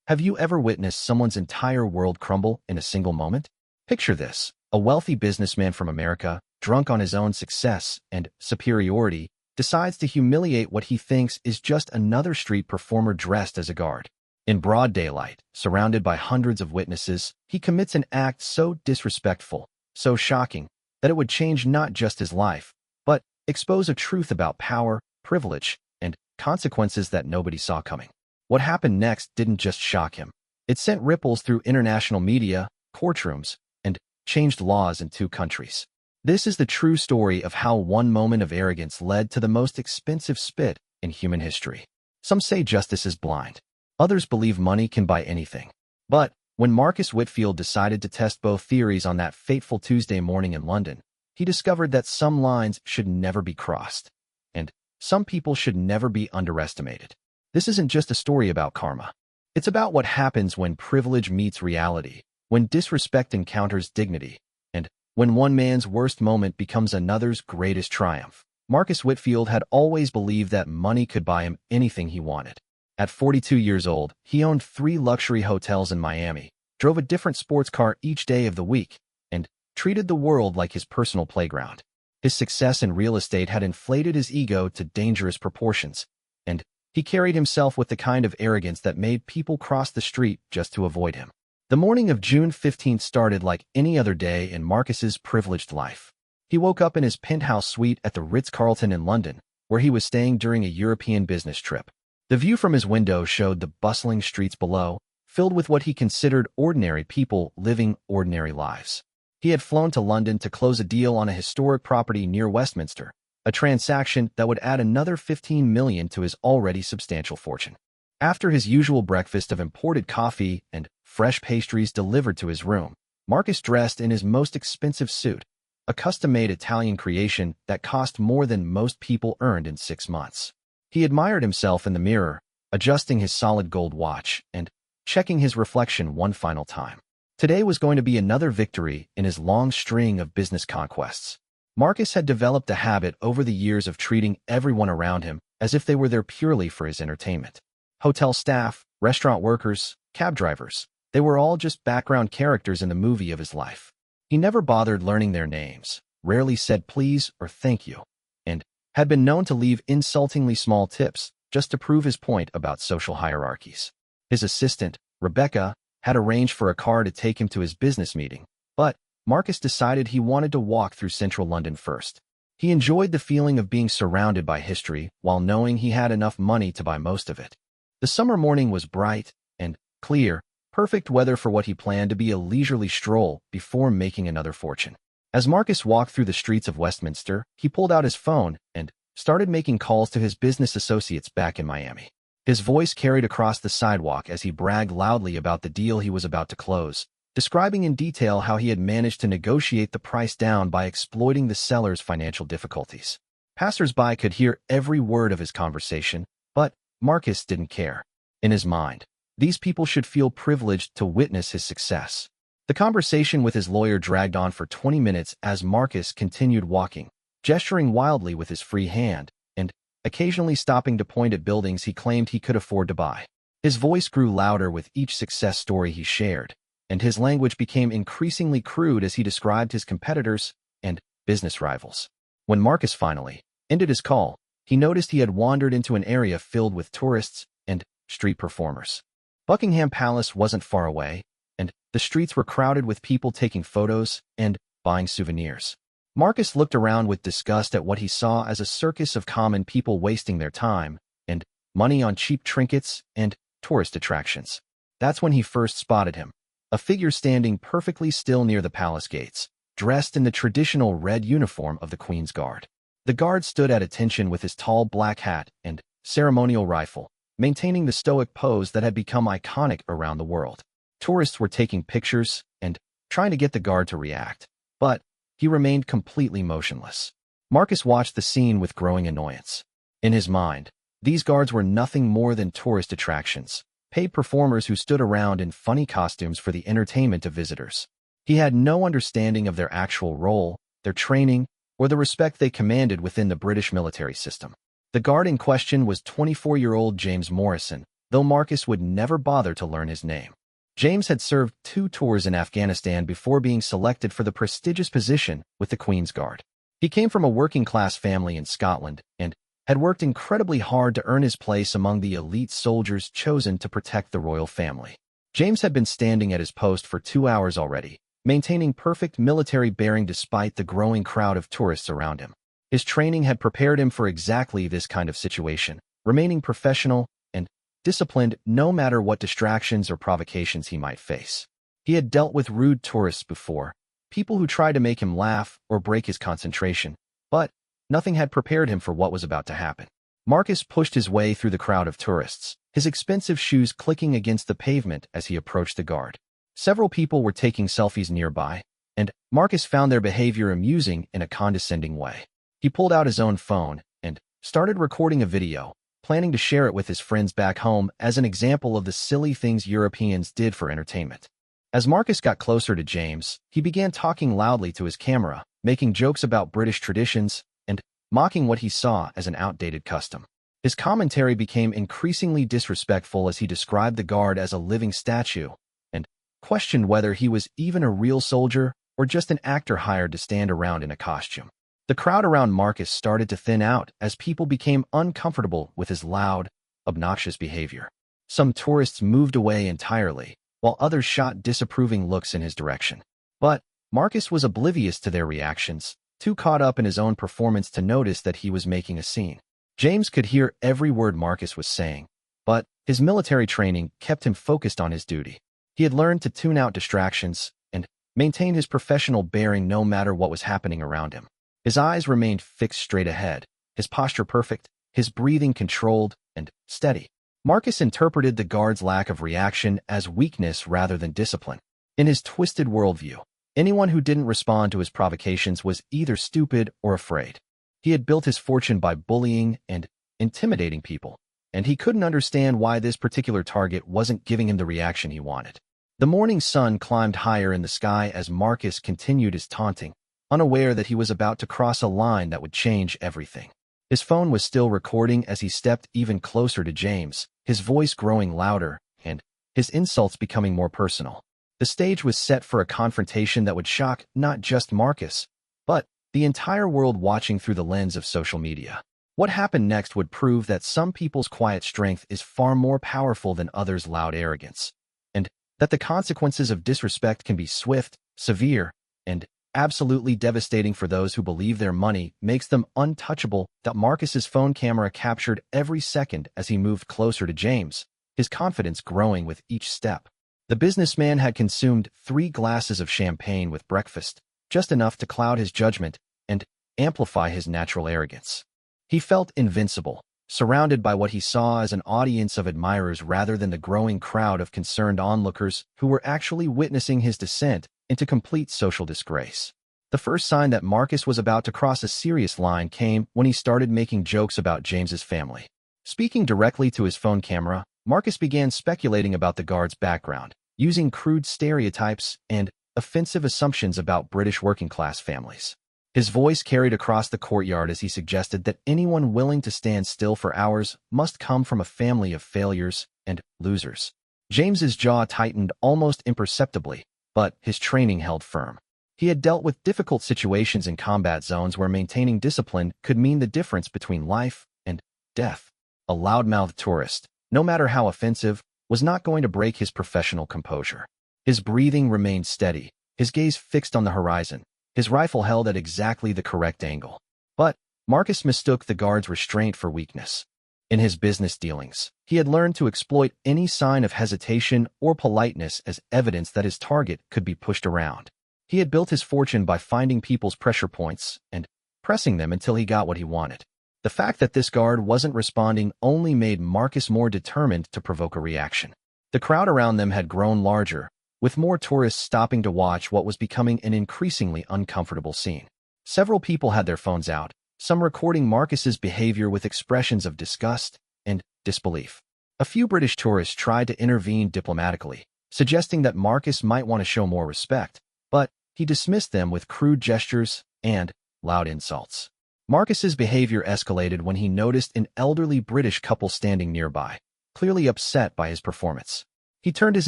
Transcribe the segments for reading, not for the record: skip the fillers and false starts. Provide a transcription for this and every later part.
Have you ever witnessed someone's entire world crumble in a single moment? Picture this: a wealthy businessman from America, drunk on his own success and superiority, decides to humiliate what he thinks is just another street performer dressed as a guard. In broad daylight, surrounded by hundreds of witnesses, he commits an act so disrespectful, so shocking, that it would change not just his life, but expose a truth about power, privilege, and consequences that nobody saw coming. What happened next didn't just shock him. It sent ripples through international media, courtrooms, and changed laws in 2 countries. This is the true story of how one moment of arrogance led to the most expensive spit in human history. Some say justice is blind. Others believe money can buy anything. But when Marcus Whitfield decided to test both theories on that fateful Tuesday morning in London, he discovered that some lines should never be crossed, and some people should never be underestimated. This isn't just a story about karma. It's about what happens when privilege meets reality, when disrespect encounters dignity, and when one man's worst moment becomes another's greatest triumph. Marcus Whitfield had always believed that money could buy him anything he wanted. At 42 years old, he owned 3 luxury hotels in Miami, drove a different sports car each day of the week, and treated the world like his personal playground. His success in real estate had inflated his ego to dangerous proportions, and he carried himself with the kind of arrogance that made people cross the street just to avoid him. The morning of June 15th started like any other day in Marcus's privileged life. He woke up in his penthouse suite at the Ritz-Carlton in London, where he was staying during a European business trip. The view from his window showed the bustling streets below, filled with what he considered ordinary people living ordinary lives. He had flown to London to close a deal on a historic property near Westminster, a transaction that would add another $15 million to his already substantial fortune. After his usual breakfast of imported coffee and fresh pastries delivered to his room, Marcus dressed in his most expensive suit, a custom-made Italian creation that cost more than most people earned in 6 months. He admired himself in the mirror, adjusting his solid gold watch and checking his reflection one final time. Today was going to be another victory in his long string of business conquests. Marcus had developed a habit over the years of treating everyone around him as if they were there purely for his entertainment. Hotel staff, restaurant workers, cab drivers, they were all just background characters in the movie of his life. He never bothered learning their names, rarely said please or thank you, and had been known to leave insultingly small tips just to prove his point about social hierarchies. His assistant, Rebecca, had arranged for a car to take him to his business meeting, but Marcus decided he wanted to walk through central London first. He enjoyed the feeling of being surrounded by history while knowing he had enough money to buy most of it. The summer morning was bright and clear, perfect weather for what he planned to be a leisurely stroll before making another fortune. As Marcus walked through the streets of Westminster, he pulled out his phone and started making calls to his business associates back in Miami. His voice carried across the sidewalk as he bragged loudly about the deal he was about to close, describing in detail how he had managed to negotiate the price down by exploiting the seller's financial difficulties. Passers-by could hear every word of his conversation, but Marcus didn't care. In his mind, these people should feel privileged to witness his success. The conversation with his lawyer dragged on for 20 minutes as Marcus continued walking, gesturing wildly with his free hand, and occasionally stopping to point at buildings he claimed he could afford to buy. His voice grew louder with each success story he shared, and his language became increasingly crude as he described his competitors and business rivals. When Marcus finally ended his call, he noticed he had wandered into an area filled with tourists and street performers. Buckingham Palace wasn't far away, and the streets were crowded with people taking photos and buying souvenirs. Marcus looked around with disgust at what he saw as a circus of common people wasting their time and money on cheap trinkets and tourist attractions. That's when he first spotted him, a figure standing perfectly still near the palace gates, dressed in the traditional red uniform of the Queen's Guard. The guard stood at attention with his tall black hat and ceremonial rifle, maintaining the stoic pose that had become iconic around the world. Tourists were taking pictures and trying to get the guard to react, but he remained completely motionless. Marcus watched the scene with growing annoyance. In his mind, these guards were nothing more than tourist attractions, paid performers who stood around in funny costumes for the entertainment of visitors. He had no understanding of their actual role, their training, or the respect they commanded within the British military system. The guard in question was 24-year-old James Morrison, though Marcus would never bother to learn his name. James had served 2 tours in Afghanistan before being selected for the prestigious position with the Queen's Guard. He came from a working-class family in Scotland and had worked incredibly hard to earn his place among the elite soldiers chosen to protect the royal family. James had been standing at his post for 2 hours already, maintaining perfect military bearing despite the growing crowd of tourists around him. His training had prepared him for exactly this kind of situation, remaining professional and disciplined no matter what distractions or provocations he might face. He had dealt with rude tourists before, people who tried to make him laugh or break his concentration, but nothing had prepared him for what was about to happen. Marcus pushed his way through the crowd of tourists, his expensive shoes clicking against the pavement as he approached the guard. Several people were taking selfies nearby, and Marcus found their behavior amusing in a condescending way. He pulled out his own phone and started recording a video, planning to share it with his friends back home as an example of the silly things Europeans did for entertainment. As Marcus got closer to James, he began talking loudly to his camera, making jokes about British traditions and mocking what he saw as an outdated custom. His commentary became increasingly disrespectful as he described the guard as a living statue and questioned whether he was even a real soldier or just an actor hired to stand around in a costume. The crowd around Marcus started to thin out as people became uncomfortable with his loud, obnoxious behavior. Some tourists moved away entirely, while others shot disapproving looks in his direction. But Marcus was oblivious to their reactions, too caught up in his own performance to notice that he was making a scene. James could hear every word Marcus was saying, but his military training kept him focused on his duty. He had learned to tune out distractions and maintain his professional bearing no matter what was happening around him. His eyes remained fixed straight ahead, his posture perfect, his breathing controlled and steady. Marcus interpreted the guard's lack of reaction as weakness rather than discipline. In his twisted worldview, anyone who didn't respond to his provocations was either stupid or afraid. He had built his fortune by bullying and intimidating people, and he couldn't understand why this particular target wasn't giving him the reaction he wanted. The morning sun climbed higher in the sky as Marcus continued his taunting, unaware that he was about to cross a line that would change everything. His phone was still recording as he stepped even closer to James, his voice growing louder and his insults becoming more personal. The stage was set for a confrontation that would shock not just Marcus, but the entire world watching through the lens of social media. What happened next would prove that some people's quiet strength is far more powerful than others' loud arrogance, and that the consequences of disrespect can be swift, severe, and absolutely devastating for those who believe their money makes them untouchable. That Marcus's phone camera captured every second as he moved closer to James, his confidence growing with each step. The businessman had consumed 3 glasses of champagne with breakfast, just enough to cloud his judgment and amplify his natural arrogance. He felt invincible, surrounded by what he saw as an audience of admirers rather than the growing crowd of concerned onlookers who were actually witnessing his descent into complete social disgrace. The first sign that Marcus was about to cross a serious line came when he started making jokes about James's family. Speaking directly to his phone camera, Marcus began speculating about the guard's background, using crude stereotypes and offensive assumptions about British working-class families. His voice carried across the courtyard as he suggested that anyone willing to stand still for hours must come from a family of failures and losers. James's jaw tightened almost imperceptibly, but his training held firm. He had dealt with difficult situations in combat zones where maintaining discipline could mean the difference between life and death. A loudmouthed tourist, no matter how offensive, was not going to break his professional composure. His breathing remained steady, his gaze fixed on the horizon, his rifle held at exactly the correct angle. But Marcus mistook the guard's restraint for weakness. In his business dealings, he had learned to exploit any sign of hesitation or politeness as evidence that his target could be pushed around. He had built his fortune by finding people's pressure points and pressing them until he got what he wanted. The fact that this guard wasn't responding only made Marcus more determined to provoke a reaction. The crowd around them had grown larger, with more tourists stopping to watch what was becoming an increasingly uncomfortable scene. Several people had their phones out, some recording Marcus's behavior with expressions of disgust and disbelief. A few British tourists tried to intervene diplomatically, suggesting that Marcus might want to show more respect, but he dismissed them with crude gestures and loud insults. Marcus's behavior escalated when he noticed an elderly British couple standing nearby, clearly upset by his performance. He turned his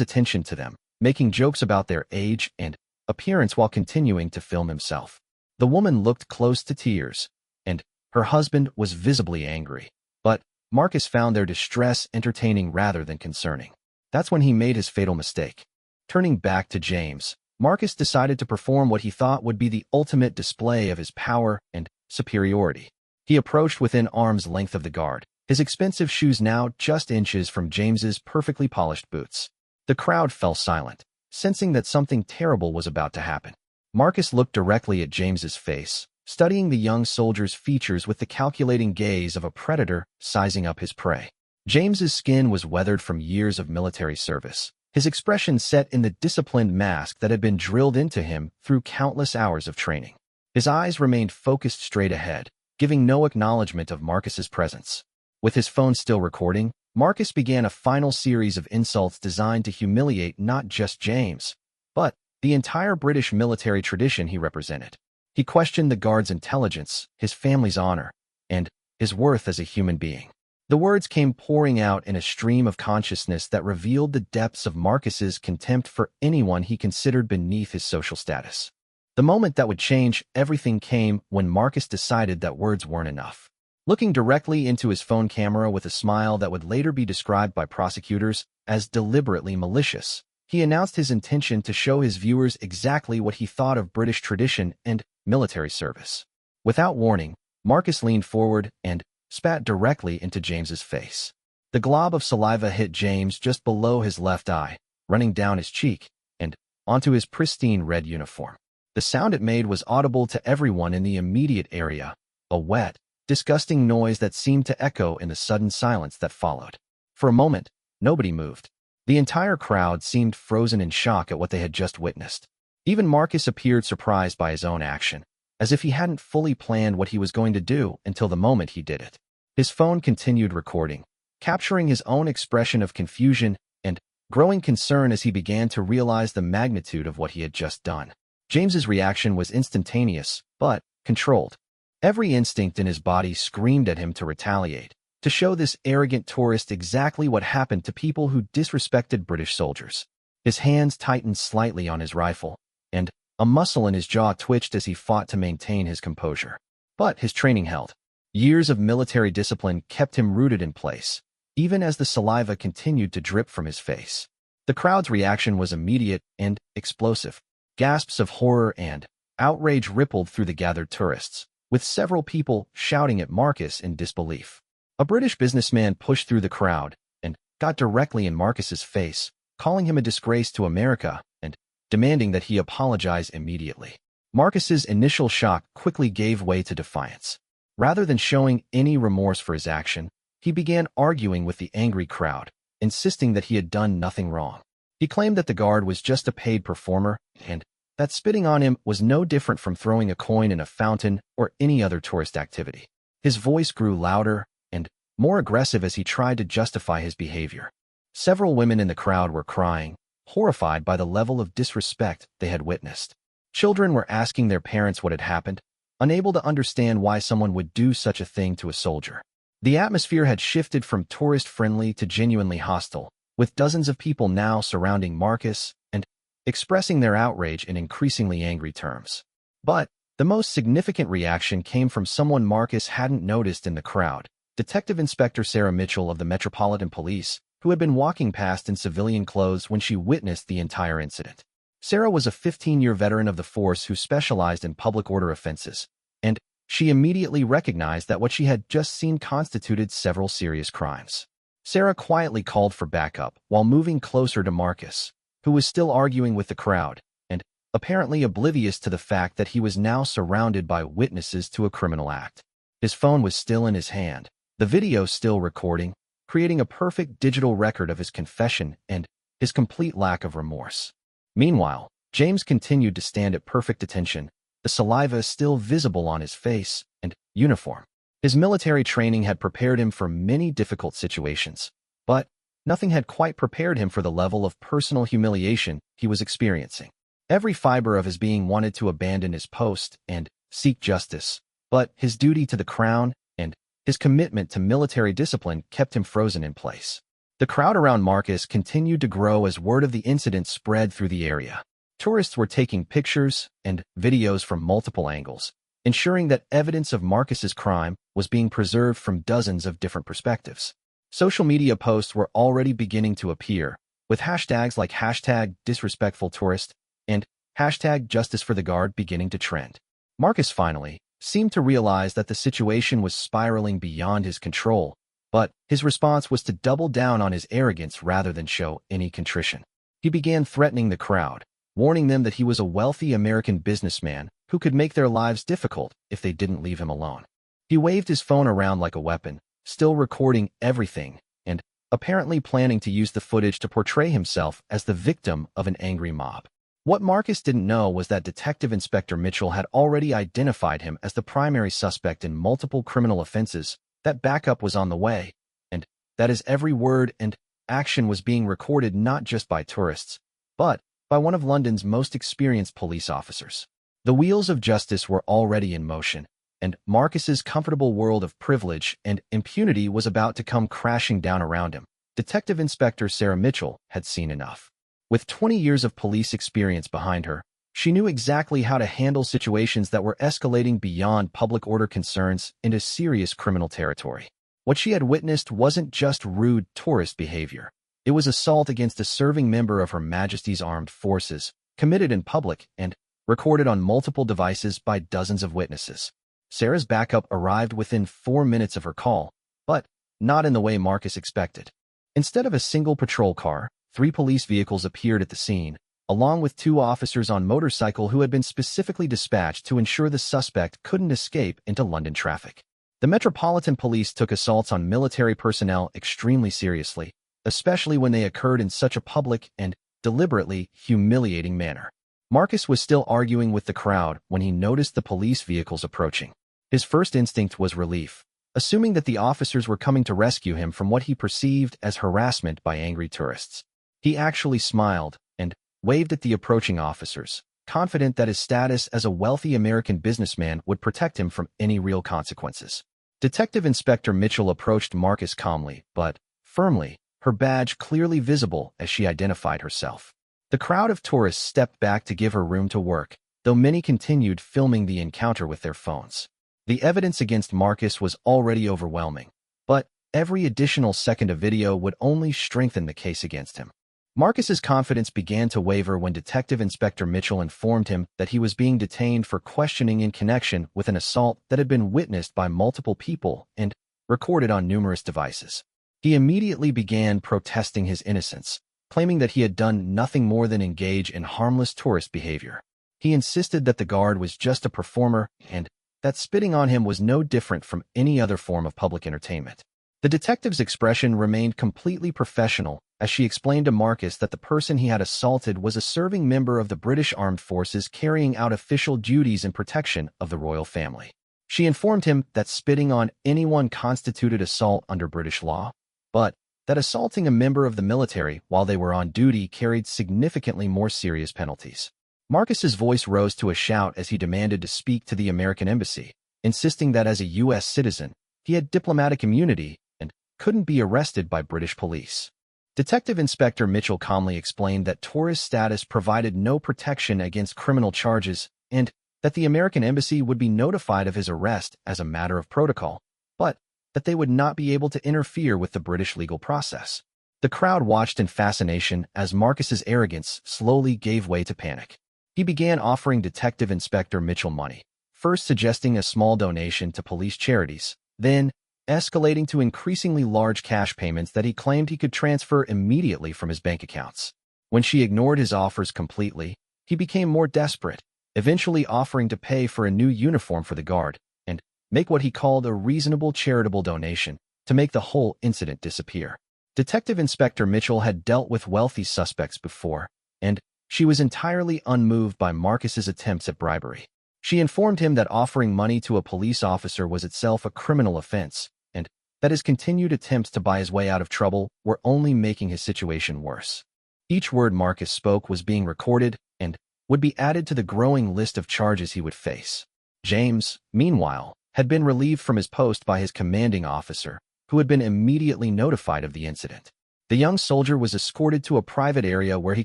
attention to them, making jokes about their age and appearance while continuing to film himself. The woman looked close to tears, and her husband was visibly angry. But Marcus found their distress entertaining rather than concerning. That's when he made his fatal mistake. Turning back to James, Marcus decided to perform what he thought would be the ultimate display of his power and superiority. He approached within arm's length of the guard, his expensive shoes now just inches from James's perfectly polished boots. The crowd fell silent, sensing that something terrible was about to happen. Marcus looked directly at James's face, studying the young soldier's features with the calculating gaze of a predator sizing up his prey. James's skin was weathered from years of military service, his expression set in the disciplined mask that had been drilled into him through countless hours of training. His eyes remained focused straight ahead, giving no acknowledgement of Marcus's presence. With his phone still recording, Marcus began a final series of insults designed to humiliate not just James, but the entire British military tradition he represented. He questioned the guard's intelligence, his family's honor, and his worth as a human being. The words came pouring out in a stream of consciousness that revealed the depths of Marcus's contempt for anyone he considered beneath his social status. The moment that would change everything came when Marcus decided that words weren't enough. Looking directly into his phone camera with a smile that would later be described by prosecutors as deliberately malicious, he announced his intention to show his viewers exactly what he thought of British tradition and military service. Without warning, Marcus leaned forward and spat directly into James's face. The glob of saliva hit James just below his left eye, running down his cheek and onto his pristine red uniform. The sound it made was audible to everyone in the immediate area, a wet, disgusting noise that seemed to echo in the sudden silence that followed. For a moment, nobody moved. The entire crowd seemed frozen in shock at what they had just witnessed. Even Marcus appeared surprised by his own action, as if he hadn't fully planned what he was going to do until the moment he did it. His phone continued recording, capturing his own expression of confusion and growing concern as he began to realize the magnitude of what he had just done. James's reaction was instantaneous, but controlled. Every instinct in his body screamed at him to retaliate, to show this arrogant tourist exactly what happened to people who disrespected British soldiers. His hands tightened slightly on his rifle, and a muscle in his jaw twitched as he fought to maintain his composure. But his training held. Years of military discipline kept him rooted in place, even as the saliva continued to drip from his face. The crowd's reaction was immediate and explosive. Gasps of horror and outrage rippled through the gathered tourists, with several people shouting at Marcus in disbelief. A British businessman pushed through the crowd and got directly in Marcus's face, calling him a disgrace to America and demanding that he apologize immediately. Marcus's initial shock quickly gave way to defiance. Rather than showing any remorse for his action, he began arguing with the angry crowd, insisting that he had done nothing wrong. He claimed that the guard was just a paid performer and that spitting on him was no different from throwing a coin in a fountain or any other tourist activity. His voice grew louder and more aggressive as he tried to justify his behavior. Several women in the crowd were crying, horrified by the level of disrespect they had witnessed. Children were asking their parents what had happened, unable to understand why someone would do such a thing to a soldier. The atmosphere had shifted from tourist-friendly to genuinely hostile, with dozens of people now surrounding Marcus and expressing their outrage in increasingly angry terms. But the most significant reaction came from someone Marcus hadn't noticed in the crowd, Detective Inspector Sarah Mitchell of the Metropolitan Police, who had been walking past in civilian clothes when she witnessed the entire incident. Sarah was a 15-year veteran of the force who specialized in public order offenses, and she immediately recognized that what she had just seen constituted several serious crimes. Sarah quietly called for backup while moving closer to Marcus, who was still arguing with the crowd, and apparently oblivious to the fact that he was now surrounded by witnesses to a criminal act. His phone was still in his hand, the video still recording, creating a perfect digital record of his confession and his complete lack of remorse. Meanwhile, James continued to stand at perfect attention, the saliva still visible on his face and uniform. His military training had prepared him for many difficult situations, but nothing had quite prepared him for the level of personal humiliation he was experiencing. Every fiber of his being wanted to abandon his post and seek justice, but his duty to the crown and his commitment to military discipline kept him frozen in place. The crowd around Marcus continued to grow as word of the incident spread through the area. Tourists were taking pictures and videos from multiple angles, ensuring that evidence of Marcus's crime was being preserved from dozens of different perspectives. Social media posts were already beginning to appear, with hashtags like #disrespectfultourist and #justicefortheguard beginning to trend. Marcus finally seemed to realize that the situation was spiraling beyond his control, but his response was to double down on his arrogance rather than show any contrition. He began threatening the crowd, warning them that he was a wealthy American businessman who could make their lives difficult if they didn't leave him alone. He waved his phone around like a weapon, still recording everything, and apparently planning to use the footage to portray himself as the victim of an angry mob. What Marcus didn't know was that Detective Inspector Mitchell had already identified him as the primary suspect in multiple criminal offenses, that backup was on the way, and that his every word and action was being recorded not just by tourists, but by one of London's most experienced police officers. The wheels of justice were already in motion, and Marcus's comfortable world of privilege and impunity was about to come crashing down around him. Detective Inspector Sarah Mitchell had seen enough. With 20 years of police experience behind her, she knew exactly how to handle situations that were escalating beyond public order concerns into serious criminal territory. What she had witnessed wasn't just rude tourist behavior. It was assault against a serving member of Her Majesty's Armed Forces, committed in public and recorded on multiple devices by dozens of witnesses. Sarah's backup arrived within 4 minutes of her call, but not in the way Marcus expected. Instead of a single patrol car, 3 police vehicles appeared at the scene, along with 2 officers on motorcycle who had been specifically dispatched to ensure the suspect couldn't escape into London traffic. The Metropolitan Police took assaults on military personnel extremely seriously, especially when they occurred in such a public and deliberately humiliating manner. Marcus was still arguing with the crowd when he noticed the police vehicles approaching. His first instinct was relief, assuming that the officers were coming to rescue him from what he perceived as harassment by angry tourists. He actually smiled and waved at the approaching officers, confident that his status as a wealthy American businessman would protect him from any real consequences. Detective Inspector Mitchell approached Marcus calmly, but firmly, her badge clearly visible as she identified herself. The crowd of tourists stepped back to give her room to work, though many continued filming the encounter with their phones. The evidence against Marcus was already overwhelming, but every additional second of video would only strengthen the case against him. Marcus's confidence began to waver when Detective Inspector Mitchell informed him that he was being detained for questioning in connection with an assault that had been witnessed by multiple people and recorded on numerous devices. He immediately began protesting his innocence, claiming that he had done nothing more than engage in harmless tourist behavior. He insisted that the guard was just a performer and that spitting on him was no different from any other form of public entertainment. The detective's expression remained completely professional as she explained to Marcus that the person he had assaulted was a serving member of the British Armed Forces carrying out official duties in protection of the royal family. She informed him that spitting on anyone constituted assault under British law, but that assaulting a member of the military while they were on duty carried significantly more serious penalties. Marcus's voice rose to a shout as he demanded to speak to the American embassy, insisting that as a U.S. citizen, he had diplomatic immunity and couldn't be arrested by British police. Detective Inspector Mitchell calmly explained that tourist status provided no protection against criminal charges and that the American embassy would be notified of his arrest as a matter of protocol, but that they would not be able to interfere with the British legal process. The crowd watched in fascination as Marcus's arrogance slowly gave way to panic. He began offering Detective Inspector Mitchell money, first suggesting a small donation to police charities, then escalating to increasingly large cash payments that he claimed he could transfer immediately from his bank accounts. When she ignored his offers completely, he became more desperate, eventually offering to pay for a new uniform for the guard and make what he called a reasonable charitable donation to make the whole incident disappear. Detective Inspector Mitchell had dealt with wealthy suspects before, and she was entirely unmoved by Marcus's attempts at bribery. She informed him that offering money to a police officer was itself a criminal offense, and that his continued attempts to buy his way out of trouble were only making his situation worse. Each word Marcus spoke was being recorded and would be added to the growing list of charges he would face. James, meanwhile, had been relieved from his post by his commanding officer, who had been immediately notified of the incident. The young soldier was escorted to a private area where he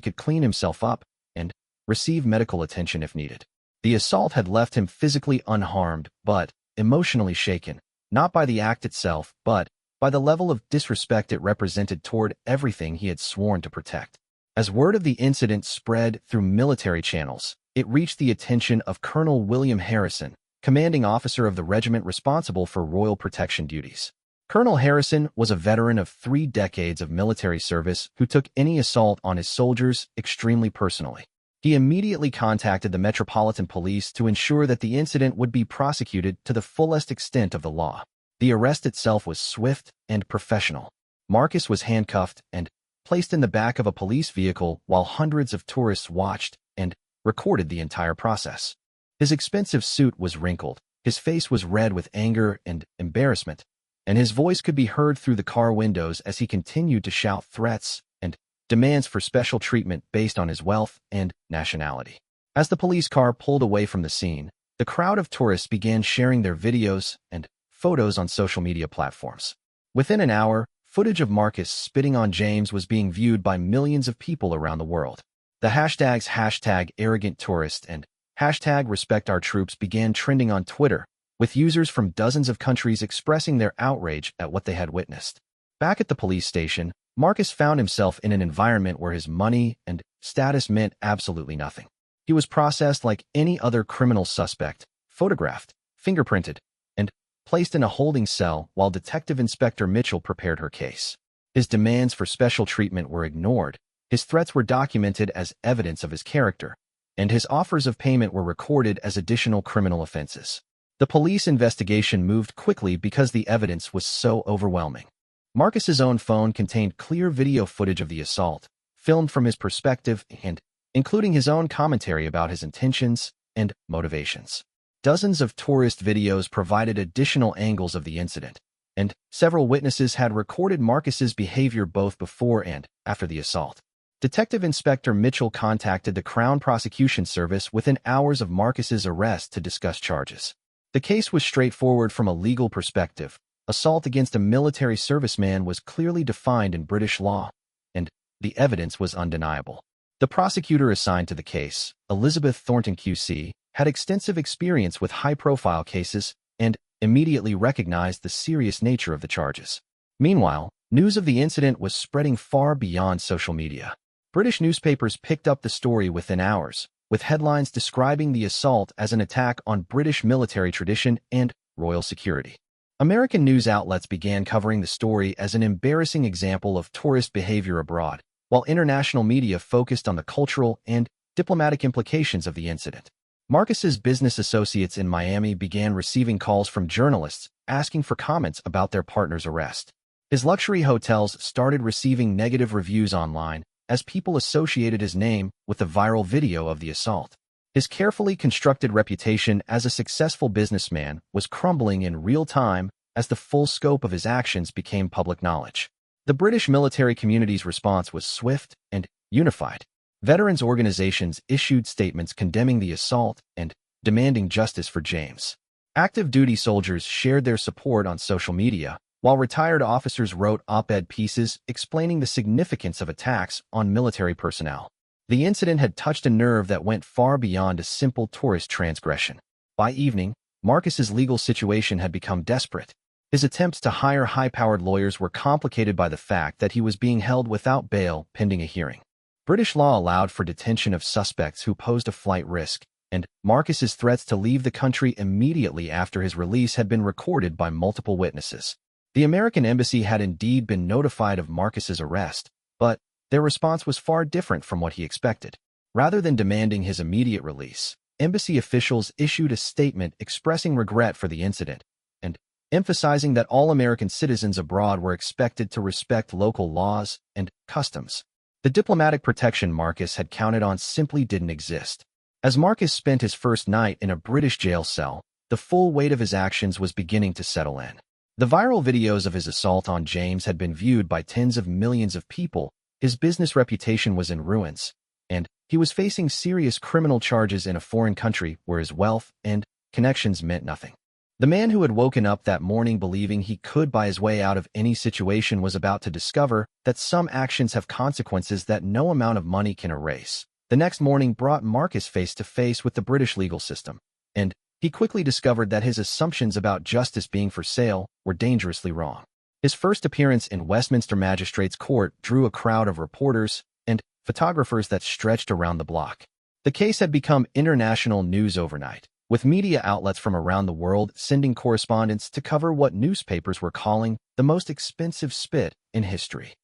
could clean himself up and receive medical attention if needed. The assault had left him physically unharmed, but emotionally shaken, not by the act itself, but by the level of disrespect it represented toward everything he had sworn to protect. As word of the incident spread through military channels, it reached the attention of Colonel William Harrison, commanding officer of the regiment responsible for royal protection duties. Colonel Harrison was a veteran of 3 decades of military service who took any assault on his soldiers extremely personally. He immediately contacted the Metropolitan Police to ensure that the incident would be prosecuted to the fullest extent of the law. The arrest itself was swift and professional. Marcus was handcuffed and placed in the back of a police vehicle while hundreds of tourists watched and recorded the entire process. His expensive suit was wrinkled, his face was red with anger and embarrassment, and his voice could be heard through the car windows as he continued to shout threats and demands for special treatment based on his wealth and nationality. As the police car pulled away from the scene, the crowd of tourists began sharing their videos and photos on social media platforms. Within an hour, footage of Marcus spitting on James was being viewed by millions of people around the world. The hashtags #ArrogantTourist and #RespectOurTroops began trending on Twitter, with users from dozens of countries expressing their outrage at what they had witnessed. Back at the police station, Marcus found himself in an environment where his money and status meant absolutely nothing. He was processed like any other criminal suspect, photographed, fingerprinted, and placed in a holding cell while Detective Inspector Mitchell prepared her case. His demands for special treatment were ignored, his threats were documented as evidence of his character, and his offers of payment were recorded as additional criminal offenses. The police investigation moved quickly because the evidence was so overwhelming. Marcus's own phone contained clear video footage of the assault, filmed from his perspective and including his own commentary about his intentions and motivations. Dozens of tourist videos provided additional angles of the incident, and several witnesses had recorded Marcus's behavior both before and after the assault. Detective Inspector Mitchell contacted the Crown Prosecution Service within hours of Marcus's arrest to discuss charges. The case was straightforward from a legal perspective. Assault against a military serviceman was clearly defined in British law, and the evidence was undeniable. The prosecutor assigned to the case, Elizabeth Thornton QC, had extensive experience with high-profile cases and immediately recognized the serious nature of the charges. Meanwhile, news of the incident was spreading far beyond social media. British newspapers picked up the story within hours, with headlines describing the assault as an attack on British military tradition and royal security. American news outlets began covering the story as an embarrassing example of tourist behavior abroad, while international media focused on the cultural and diplomatic implications of the incident. Marcus's business associates in Miami began receiving calls from journalists asking for comments about their partner's arrest. His luxury hotels started receiving negative reviews online as people associated his name with the viral video of the assault. His carefully constructed reputation as a successful businessman was crumbling in real time as the full scope of his actions became public knowledge. The British military community's response was swift and unified. Veterans organizations issued statements condemning the assault and demanding justice for James. Active duty soldiers shared their support on social media, while retired officers wrote op-ed pieces explaining the significance of attacks on military personnel. The incident had touched a nerve that went far beyond a simple tourist transgression. By evening, Marcus's legal situation had become desperate. His attempts to hire high-powered lawyers were complicated by the fact that he was being held without bail pending a hearing. British law allowed for detention of suspects who posed a flight risk, and Marcus's threats to leave the country immediately after his release had been recorded by multiple witnesses. The American embassy had indeed been notified of Marcus's arrest, but their response was far different from what he expected. Rather than demanding his immediate release, embassy officials issued a statement expressing regret for the incident and emphasizing that all American citizens abroad were expected to respect local laws and customs. The diplomatic protection Marcus had counted on simply didn't exist. As Marcus spent his first night in a British jail cell, the full weight of his actions was beginning to settle in. The viral videos of his assault on James had been viewed by tens of millions of people. His business reputation was in ruins, and he was facing serious criminal charges in a foreign country where his wealth and connections meant nothing. The man who had woken up that morning believing he could buy his way out of any situation was about to discover that some actions have consequences that no amount of money can erase. The next morning brought Marcus face to face with the British legal system, and he quickly discovered that his assumptions about justice being for sale were dangerously wrong. His first appearance in Westminster Magistrates' Court drew a crowd of reporters and photographers that stretched around the block. The case had become international news overnight, with media outlets from around the world sending correspondents to cover what newspapers were calling the most expensive spit in history.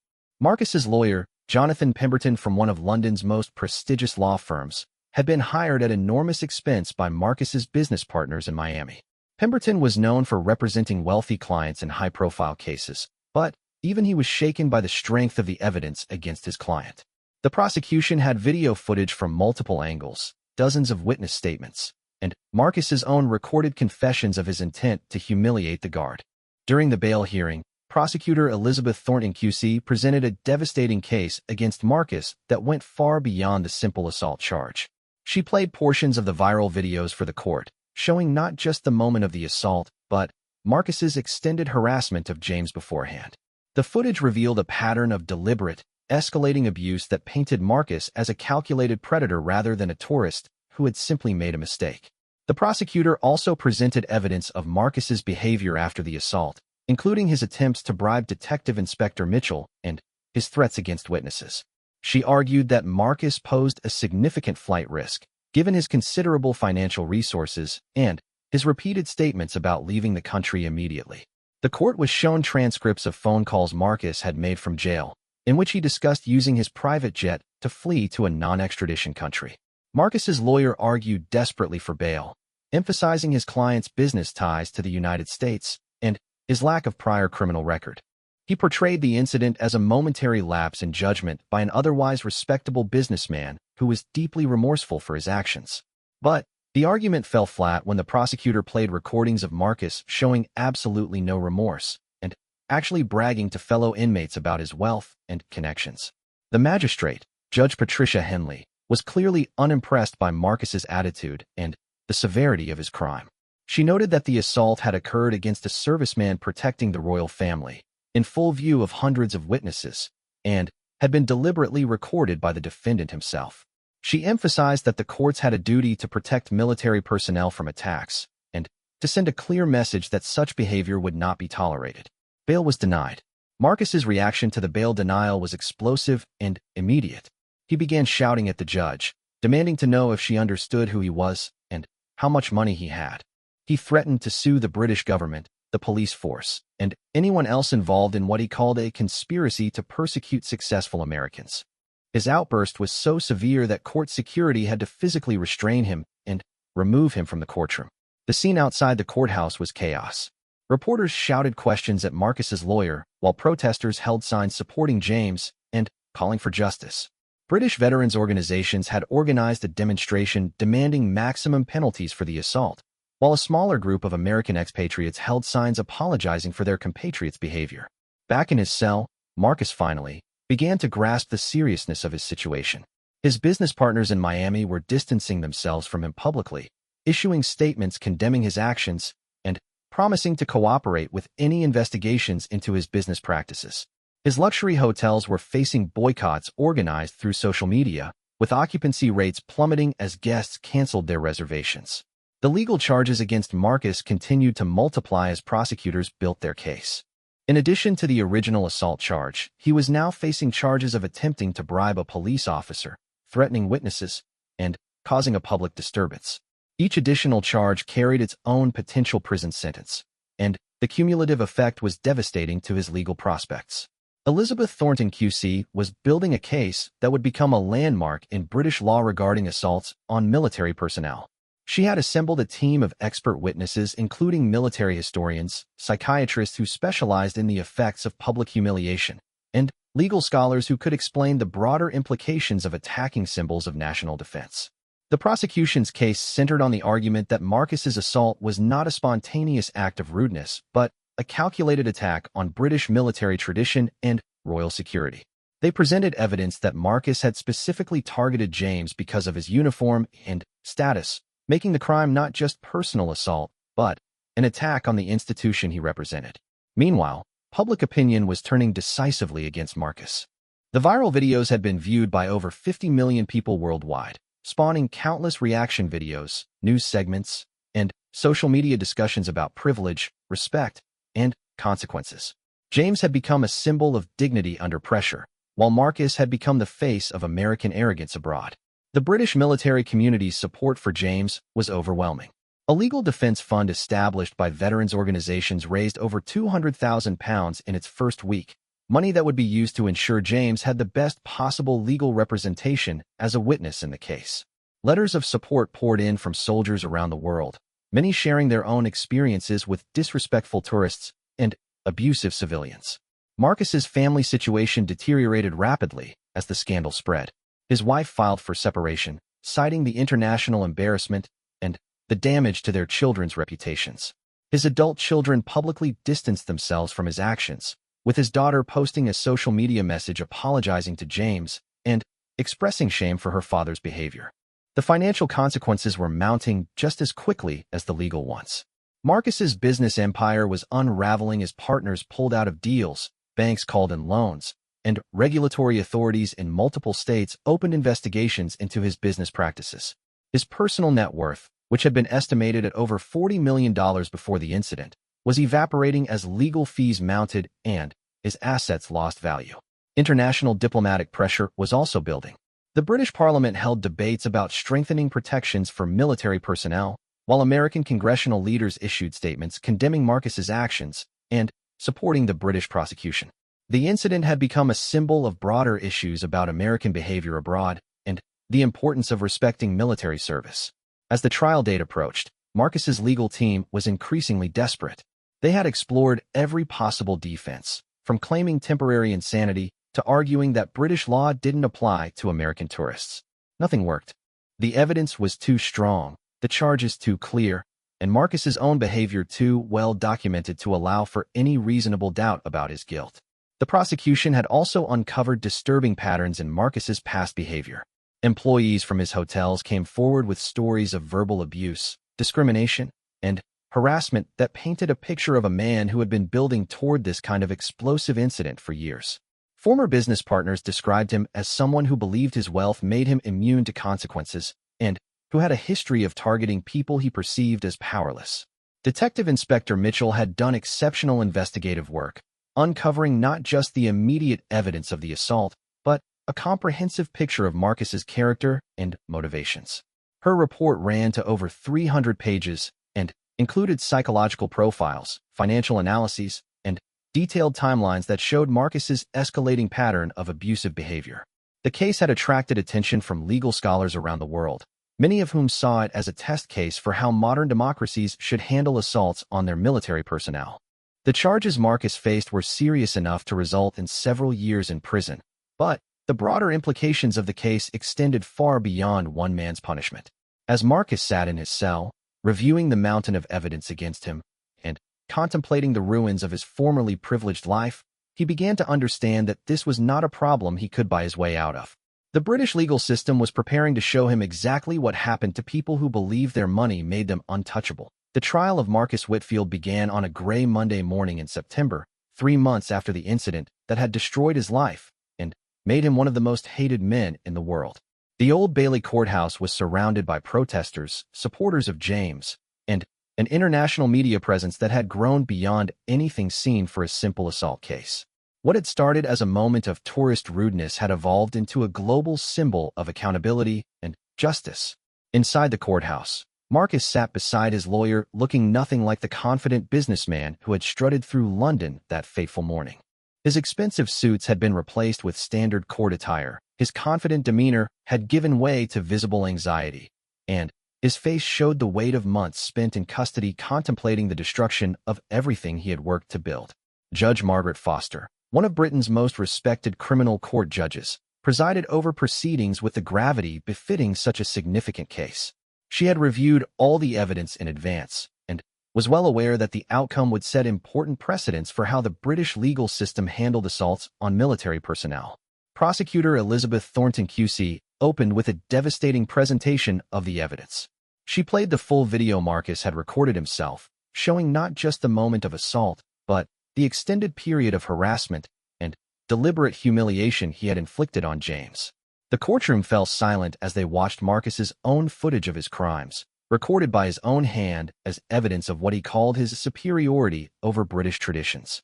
Marcus's lawyer, Jonathan Pemberton from one of London's most prestigious law firms, had been hired at enormous expense by Marcus's business partners in Miami. Pemberton was known for representing wealthy clients in high-profile cases, but even he was shaken by the strength of the evidence against his client. The prosecution had video footage from multiple angles, dozens of witness statements, and Marcus's own recorded confessions of his intent to humiliate the guard. During the bail hearing, prosecutor Elizabeth Thornton QC presented a devastating case against Marcus that went far beyond the simple assault charge. She played portions of the viral videos for the court, showing not just the moment of the assault, but Marcus's extended harassment of James beforehand. The footage revealed a pattern of deliberate, escalating abuse that painted Marcus as a calculated predator rather than a tourist who had simply made a mistake. The prosecutor also presented evidence of Marcus's behavior after the assault, including his attempts to bribe Detective Inspector Mitchell and his threats against witnesses. She argued that Marcus posed a significant flight risk, given his considerable financial resources and his repeated statements about leaving the country immediately. The court was shown transcripts of phone calls Marcus had made from jail, in which he discussed using his private jet to flee to a non-extradition country. Marcus's lawyer argued desperately for bail, emphasizing his client's business ties to the United States and his lack of prior criminal record. He portrayed the incident as a momentary lapse in judgment by an otherwise respectable businessman who was deeply remorseful for his actions. But the argument fell flat when the prosecutor played recordings of Marcus showing absolutely no remorse and actually bragging to fellow inmates about his wealth and connections. The magistrate, Judge Patricia Henley, was clearly unimpressed by Marcus's attitude and the severity of his crime. She noted that the assault had occurred against a serviceman protecting the royal family, in full view of hundreds of witnesses, and had been deliberately recorded by the defendant himself. She emphasized that the courts had a duty to protect military personnel from attacks and to send a clear message that such behavior would not be tolerated. Bail was denied. Marcus's reaction to the bail denial was explosive and immediate. He began shouting at the judge, demanding to know if she understood who he was and how much money he had. He threatened to sue the British government, the police force, and anyone else involved in what he called a conspiracy to persecute successful Americans. His outburst was so severe that court security had to physically restrain him and remove him from the courtroom. The scene outside the courthouse was chaos. Reporters shouted questions at Marcus's lawyer, while protesters held signs supporting James and calling for justice. British veterans organizations had organized a demonstration demanding maximum penalties for the assault, while a smaller group of American expatriates held signs apologizing for their compatriots' behavior. Back in his cell, Marcus finally began to grasp the seriousness of his situation. His business partners in Miami were distancing themselves from him publicly, issuing statements condemning his actions and promising to cooperate with any investigations into his business practices. His luxury hotels were facing boycotts organized through social media, with occupancy rates plummeting as guests canceled their reservations. The legal charges against Marcus continued to multiply as prosecutors built their case. In addition to the original assault charge, he was now facing charges of attempting to bribe a police officer, threatening witnesses, and causing a public disturbance. Each additional charge carried its own potential prison sentence, and the cumulative effect was devastating to his legal prospects. Elizabeth Thornton QC was building a case that would become a landmark in British law regarding assaults on military personnel. She had assembled a team of expert witnesses, including military historians, psychiatrists who specialized in the effects of public humiliation, and legal scholars who could explain the broader implications of attacking symbols of national defense. The prosecution's case centered on the argument that Marcus's assault was not a spontaneous act of rudeness, but a calculated attack on British military tradition and royal security. They presented evidence that Marcus had specifically targeted James because of his uniform and status, making the crime not just personal assault, but an attack on the institution he represented. Meanwhile, public opinion was turning decisively against Marcus. The viral videos had been viewed by over 50 million people worldwide, spawning countless reaction videos, news segments, and social media discussions about privilege, respect, and consequences. James had become a symbol of dignity under pressure, while Marcus had become the face of American arrogance abroad. The British military community's support for James was overwhelming. A legal defense fund established by veterans organizations raised over £200,000 in its first week, money that would be used to ensure James had the best possible legal representation as a witness in the case. Letters of support poured in from soldiers around the world, many sharing their own experiences with disrespectful tourists and abusive civilians. Marcus's family situation deteriorated rapidly as the scandal spread. His wife filed for separation, citing the international embarrassment and the damage to their children's reputations. His adult children publicly distanced themselves from his actions, with his daughter posting a social media message apologizing to James and expressing shame for her father's behavior. The financial consequences were mounting just as quickly as the legal ones. Marcus's business empire was unraveling as partners pulled out of deals, banks called in loans, and regulatory authorities in multiple states opened investigations into his business practices. His personal net worth, which had been estimated at over $40 million before the incident, was evaporating as legal fees mounted and his assets lost value. International diplomatic pressure was also building. The British Parliament held debates about strengthening protections for military personnel, while American congressional leaders issued statements condemning Marcus's actions and supporting the British prosecution. The incident had become a symbol of broader issues about American behavior abroad and the importance of respecting military service. As the trial date approached, Marcus's legal team was increasingly desperate. They had explored every possible defense, from claiming temporary insanity to arguing that British law didn't apply to American tourists. Nothing worked. The evidence was too strong, the charges too clear, and Marcus's own behavior too well documented to allow for any reasonable doubt about his guilt. The prosecution had also uncovered disturbing patterns in Marcus's past behavior. Employees from his hotels came forward with stories of verbal abuse, discrimination, and harassment that painted a picture of a man who had been building toward this kind of explosive incident for years. Former business partners described him as someone who believed his wealth made him immune to consequences and who had a history of targeting people he perceived as powerless. Detective Inspector Mitchell had done exceptional investigative work, uncovering not just the immediate evidence of the assault, but a comprehensive picture of Marcus's character and motivations. Her report ran to over 300 pages and included psychological profiles, financial analyses, and detailed timelines that showed Marcus's escalating pattern of abusive behavior. The case had attracted attention from legal scholars around the world, many of whom saw it as a test case for how modern democracies should handle assaults on their military personnel. The charges Marcus faced were serious enough to result in several years in prison, but the broader implications of the case extended far beyond one man's punishment. As Marcus sat in his cell, reviewing the mountain of evidence against him and contemplating the ruins of his formerly privileged life, he began to understand that this was not a problem he could buy his way out of. The British legal system was preparing to show him exactly what happened to people who believed their money made them untouchable. The trial of Marcus Whitfield began on a gray Monday morning in September, 3 months after the incident that had destroyed his life and made him one of the most hated men in the world. The Old Bailey courthouse was surrounded by protesters, supporters of James, and an international media presence that had grown beyond anything seen for a simple assault case. What had started as a moment of tourist rudeness had evolved into a global symbol of accountability and justice. Inside the courthouse, Marcus sat beside his lawyer, looking nothing like the confident businessman who had strutted through London that fateful morning. His expensive suits had been replaced with standard court attire, his confident demeanor had given way to visible anxiety, and his face showed the weight of months spent in custody contemplating the destruction of everything he had worked to build. Judge Margaret Foster, one of Britain's most respected criminal court judges, presided over proceedings with the gravity befitting such a significant case. She had reviewed all the evidence in advance and was well aware that the outcome would set important precedents for how the British legal system handled assaults on military personnel. Prosecutor Elizabeth Thornton QC opened with a devastating presentation of the evidence. She played the full video Marcus had recorded himself, showing not just the moment of assault, but the extended period of harassment and deliberate humiliation he had inflicted on James. The courtroom fell silent as they watched Marcus's own footage of his crimes, recorded by his own hand as evidence of what he called his superiority over British traditions.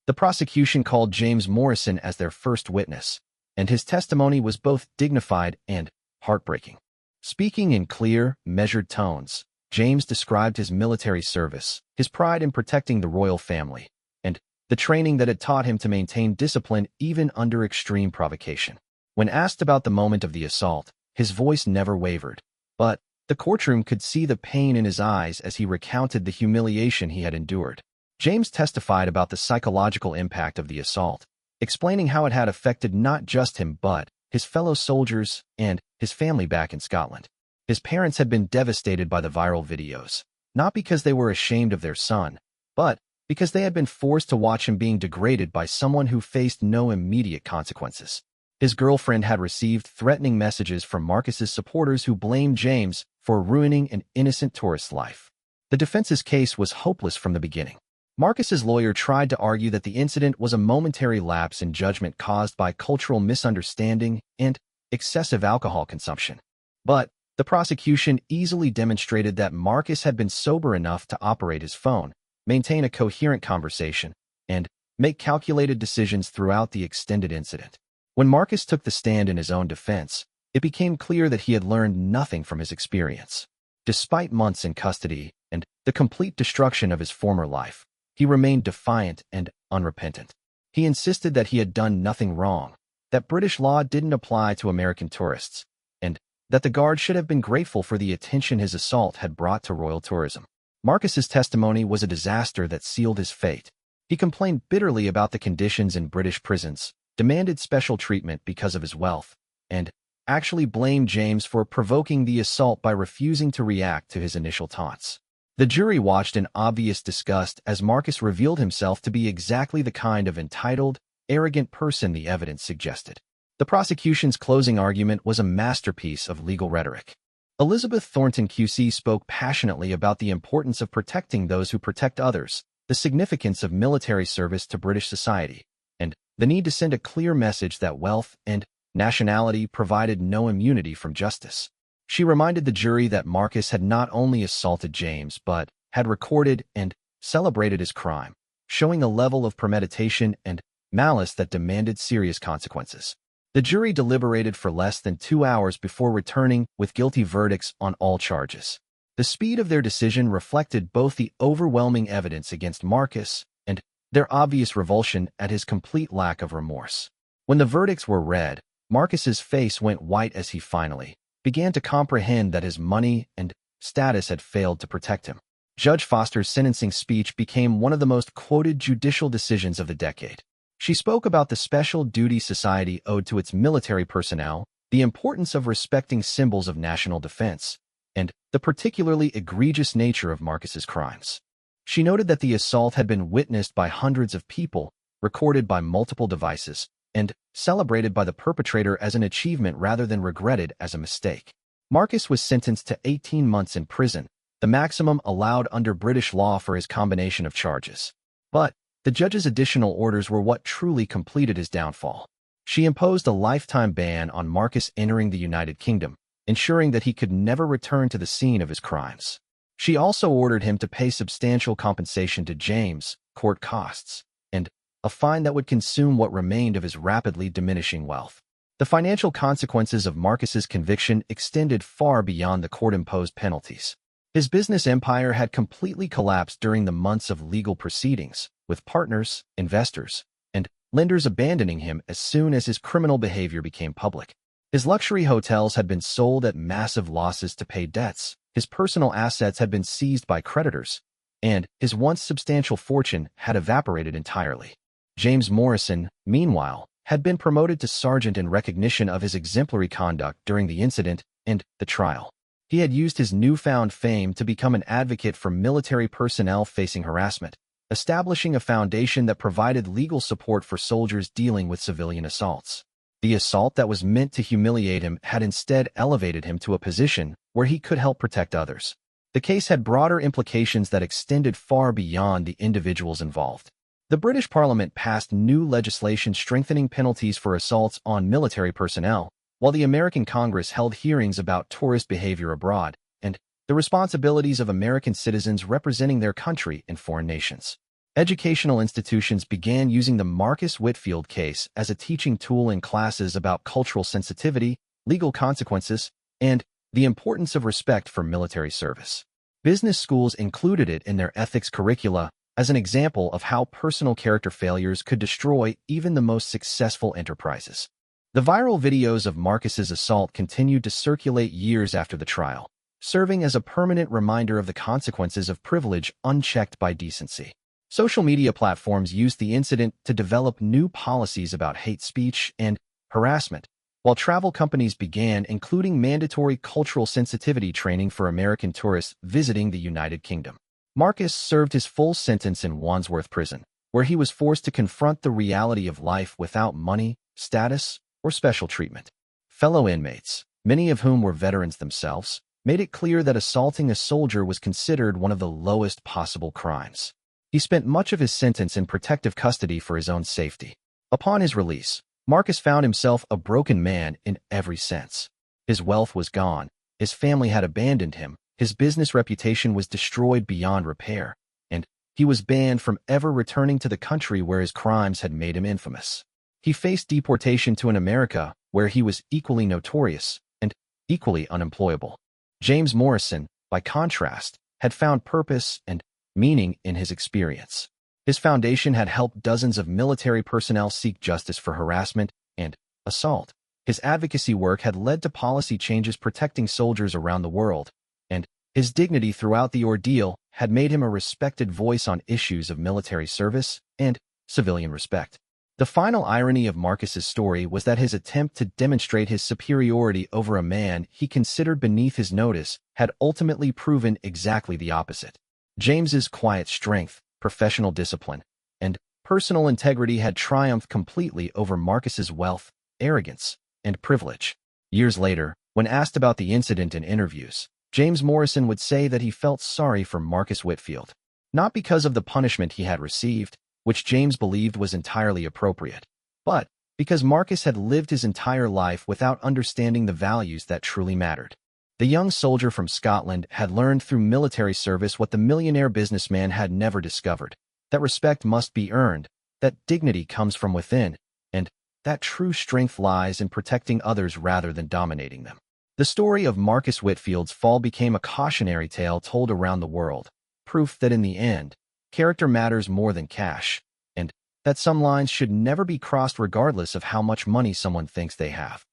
The prosecution called James Morrison as their first witness, and his testimony was both dignified and heartbreaking. Speaking in clear, measured tones, James described his military service, his pride in protecting the royal family, and the training that had taught him to maintain discipline even under extreme provocation. When asked about the moment of the assault, his voice never wavered, but the courtroom could see the pain in his eyes as he recounted the humiliation he had endured. James testified about the psychological impact of the assault, explaining how it had affected not just him but his fellow soldiers and his family back in Scotland. His parents had been devastated by the viral videos, not because they were ashamed of their son, but because they had been forced to watch him being degraded by someone who faced no immediate consequences. His girlfriend had received threatening messages from Marcus's supporters who blamed James for ruining an innocent tourist's life. The defense's case was hopeless from the beginning. Marcus's lawyer tried to argue that the incident was a momentary lapse in judgment caused by cultural misunderstanding and excessive alcohol consumption. But the prosecution easily demonstrated that Marcus had been sober enough to operate his phone, maintain a coherent conversation, and make calculated decisions throughout the extended incident. When Marcus took the stand in his own defense, it became clear that he had learned nothing from his experience. Despite months in custody and the complete destruction of his former life, he remained defiant and unrepentant. He insisted that he had done nothing wrong, that British law didn't apply to American tourists, and that the Guard should have been grateful for the attention his assault had brought to royal tourism. Marcus's testimony was a disaster that sealed his fate. He complained bitterly about the conditions in British prisons, demanded special treatment because of his wealth, and actually blamed James for provoking the assault by refusing to react to his initial taunts. The jury watched in obvious disgust as Marcus revealed himself to be exactly the kind of entitled, arrogant person the evidence suggested. The prosecution's closing argument was a masterpiece of legal rhetoric. Elizabeth Thornton QC spoke passionately about the importance of protecting those who protect others, the significance of military service to British society, and the need to send a clear message that wealth and nationality provided no immunity from justice. She reminded the jury that Marcus had not only assaulted James but had recorded and celebrated his crime, showing a level of premeditation and malice that demanded serious consequences. The jury deliberated for less than 2 hours before returning with guilty verdicts on all charges. The speed of their decision reflected both the overwhelming evidence against Marcus and their obvious revulsion at his complete lack of remorse. When the verdicts were read, Marcus's face went white as he finally began to comprehend that his money and status had failed to protect him. Judge Foster's sentencing speech became one of the most quoted judicial decisions of the decade. She spoke about the special duty society owed to its military personnel, the importance of respecting symbols of national defense, and the particularly egregious nature of Marcus's crimes. She noted that the assault had been witnessed by hundreds of people, recorded by multiple devices, and celebrated by the perpetrator as an achievement rather than regretted as a mistake. Marcus was sentenced to 18 months in prison, the maximum allowed under British law for his combination of charges. But the judge's additional orders were what truly completed his downfall. She imposed a lifetime ban on Marcus entering the United Kingdom, ensuring that he could never return to the scene of his crimes. She also ordered him to pay substantial compensation to James, court costs, and a fine that would consume what remained of his rapidly diminishing wealth. The financial consequences of Marcus's conviction extended far beyond the court-imposed penalties. His business empire had completely collapsed during the months of legal proceedings, with partners, investors, and lenders abandoning him as soon as his criminal behavior became public. His luxury hotels had been sold at massive losses to pay debts, his personal assets had been seized by creditors, and his once substantial fortune had evaporated entirely. James Morrison, meanwhile, had been promoted to sergeant in recognition of his exemplary conduct during the incident and the trial. He had used his newfound fame to become an advocate for military personnel facing harassment, establishing a foundation that provided legal support for soldiers dealing with civilian assaults. The assault that was meant to humiliate him had instead elevated him to a position where he could help protect others. The case had broader implications that extended far beyond the individuals involved. The British Parliament passed new legislation strengthening penalties for assaults on military personnel, while the American Congress held hearings about tourist behavior abroad and the responsibilities of American citizens representing their country in foreign nations. Educational institutions began using the Marcus Whitfield case as a teaching tool in classes about cultural sensitivity, legal consequences, and the importance of respect for military service. Business schools included it in their ethics curricula as an example of how personal character failures could destroy even the most successful enterprises. The viral videos of Marcus's assault continued to circulate years after the trial, serving as a permanent reminder of the consequences of privilege unchecked by decency. Social media platforms used the incident to develop new policies about hate speech and harassment, while travel companies began including mandatory cultural sensitivity training for American tourists visiting the United Kingdom. Marcus served his full sentence in Wandsworth Prison, where he was forced to confront the reality of life without money, status, or special treatment. Fellow inmates, many of whom were veterans themselves, made it clear that assaulting a soldier was considered one of the lowest possible crimes. He spent much of his sentence in protective custody for his own safety. Upon his release, Marcus found himself a broken man in every sense. His wealth was gone, his family had abandoned him, his business reputation was destroyed beyond repair, and he was banned from ever returning to the country where his crimes had made him infamous. He faced deportation to an America where he was equally notorious and equally unemployable. James Morrison, by contrast, had found purpose and meaning in his experience. His foundation had helped dozens of military personnel seek justice for harassment and assault. His advocacy work had led to policy changes protecting soldiers around the world, and his dignity throughout the ordeal had made him a respected voice on issues of military service and civilian respect. The final irony of Marcus's story was that his attempt to demonstrate his superiority over a man he considered beneath his notice had ultimately proven exactly the opposite. James's quiet strength, professional discipline, and personal integrity had triumphed completely over Marcus's wealth, arrogance, and privilege. Years later, when asked about the incident in interviews, James Morrison would say that he felt sorry for Marcus Whitfield, not because of the punishment he had received, which James believed was entirely appropriate, but because Marcus had lived his entire life without understanding the values that truly mattered. The young soldier from Scotland had learned through military service what the millionaire businessman had never discovered, that respect must be earned, that dignity comes from within, and that true strength lies in protecting others rather than dominating them. The story of Marcus Whitfield's fall became a cautionary tale told around the world, proof that in the end, character matters more than cash, and that some lines should never be crossed regardless of how much money someone thinks they have.